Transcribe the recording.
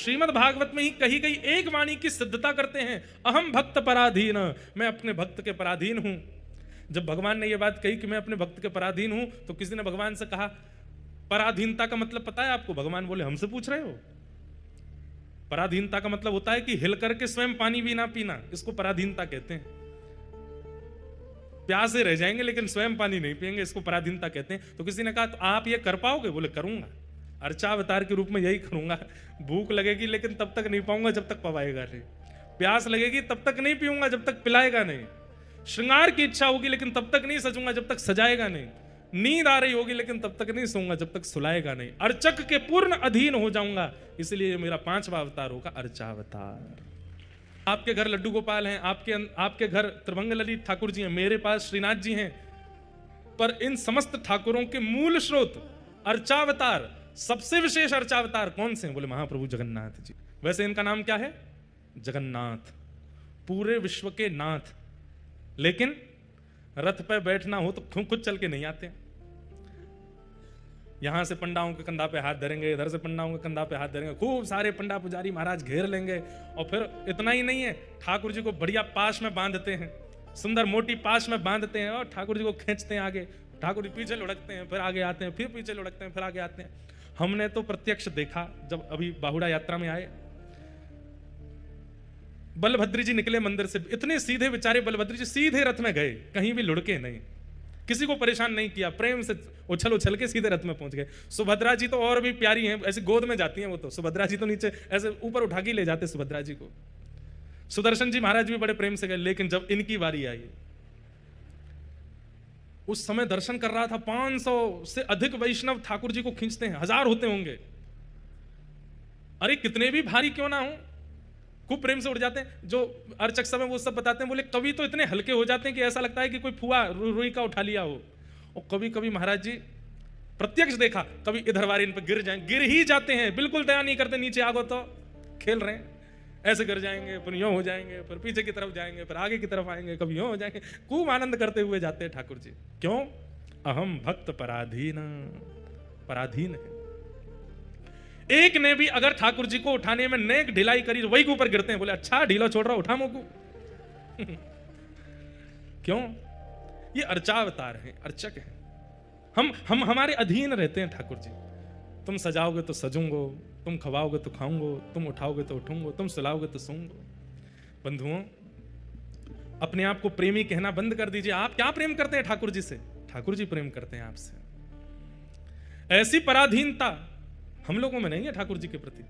श्रीमद् भागवत में ही कही गई एक वाणी की सिद्धता करते हैं, अहम भक्त पराधीन, मैं अपने भक्त के पराधीन हूं। जब भगवान ने यह बात कही कि मैं अपने भक्त के पराधीन हूं, तो किसी ने भगवान से कहा पराधीनता का मतलब पता है आपको? भगवान बोले हमसे पूछ रहे हो? पराधीनता का मतलब होता है कि हिल करके स्वयं पानी भी ना पीना, इसको पराधीनता कहते हैं। प्यासे रह जाएंगे लेकिन स्वयं पानी नहीं पिएंगे, इसको पराधीनता कहते हैं। तो किसी ने कहा तो आप ये कर पाओगे? बोले करूंगा, अर्चावतार के रूप में यही करूंगा। भूख लगेगी लेकिन तब तक नहीं पाऊंगा जब तक पवाएगा नहीं, प्यास लगेगी तब तक नहीं पीऊंगा जब तक पिलाएगा नहीं, श्रृंगार की इच्छा होगी लेकिन तब तक नहीं सजूंगा जब तक सजाएगा नहीं, नींद आ रही होगी लेकिन तब तक नहीं सोऊंगा जब तक सुलाएगा नहीं, अर्चक के पूर्ण अधीन हो जाऊंगा। इसलिए मेरा 5वां अवतार होगा अर्चावतार। आपके घर लड्डू गोपाल हैं, आपके घर त्रिभंग ललित ठाकुर जी हैं, मेरे पास श्रीनाथ जी हैं, पर इन समस्त ठाकुरों के मूल स्रोत अर्चावतार, सबसे विशेष अर्चावतार कौन से हैं? बोले महाप्रभु जगन्नाथ जी। वैसे इनका नाम क्या है? जगन्नाथ, पूरे विश्व के नाथ। लेकिन रथ पे बैठना हो तो खुद चल के नहीं आते। यहां से पंडाओं के कंधा पे हाथ धरेंगे, इधर से पंडाओं के कंधा पे हाथ धरेंगे, खूब सारे पंडा पुजारी महाराज घेर लेंगे। और फिर इतना ही नहीं है, ठाकुर जी को बढ़िया पाश में बांधते हैं, सुंदर मोटी पाश में बांधते हैं और ठाकुर जी को खींचते हैं आगे, ठाकुर जी पीछे लुढ़कते हैं, फिर आगे आते हैं, फिर पीछे लुढ़कते हैं, फिर आगे आते हैं। हमने तो प्रत्यक्ष देखा जब अभी बाहुड़ा यात्रा में आए, बलभद्र जी निकले मंदिर से, इतने सीधे बेचारे बलभद्र जी सीधे रथ में गए, कहीं भी लुढ़के नहीं, किसी को परेशान नहीं किया, प्रेम से उछल उछल के सीधे रथ में पहुंच गए। सुभद्रा जी तो और भी प्यारी हैं, ऐसे गोद में जाती हैं वो तो, सुभद्रा जी तो नीचे ऐसे ऊपर उठा के ले जाते सुभद्रा जी को। सुदर्शन जी महाराज भी बड़े प्रेम से गए। लेकिन जब इनकी बारी आई, उस समय दर्शन कर रहा था 500 से अधिक वैष्णव ठाकुर जी को खींचते हैं, 1000 होते होंगे। अरे कितने भी भारी क्यों ना हो, खूब प्रेम से उड़ जाते हैं। जो अर्चक समय वो सब बताते हैं, बोले कभी तो इतने हल्के हो जाते हैं कि ऐसा लगता है कि कोई फुआ रुई का उठा लिया हो। और कभी कभी महाराज जी प्रत्यक्ष देखा, कभी इधर वारी इन पर गिर ही जाते हैं, बिल्कुल दया नहीं करते, नीचे आगो तो खेल रहे हैं, ऐसे गिर जाएंगे, फिर यूं हो जाएंगे, फिर पीछे की तरफ जाएंगे, फिर आगे की तरफ आएंगे, कभी यूं हो जाएंगे, खूब आनंद करते हुए जाते हैं ठाकुर जी। क्यों? अहम भक्त पराधीन, पराधीन है। एक ने भी अगर ठाकुर जी को उठाने में नेक ढिलाई करी तो वही के ऊपर गिरते हैं, बोले अच्छा ढीला छोड़ रहा, उठा मोकू। क्यों? ये अर्चावतार हैं, अर्चक हैं। हम हमारे अधीन रहते हैं ठाकुर जी। तुम सजाओगे तो सजूंगो, तुम खवाओगे तो खाऊंगो, तुम उठाओगे तो उठूंगो, तुम सुलाओगे तो सोऊंगो। बंधुओं, अपने आप को प्रेमी कहना बंद कर दीजिए। आप क्या प्रेम करते हैं ठाकुर जी से? ठाकुर जी प्रेम करते हैं आपसे। ऐसी पराधीनता हम लोगों में नहीं है ठाकुर जी के प्रति।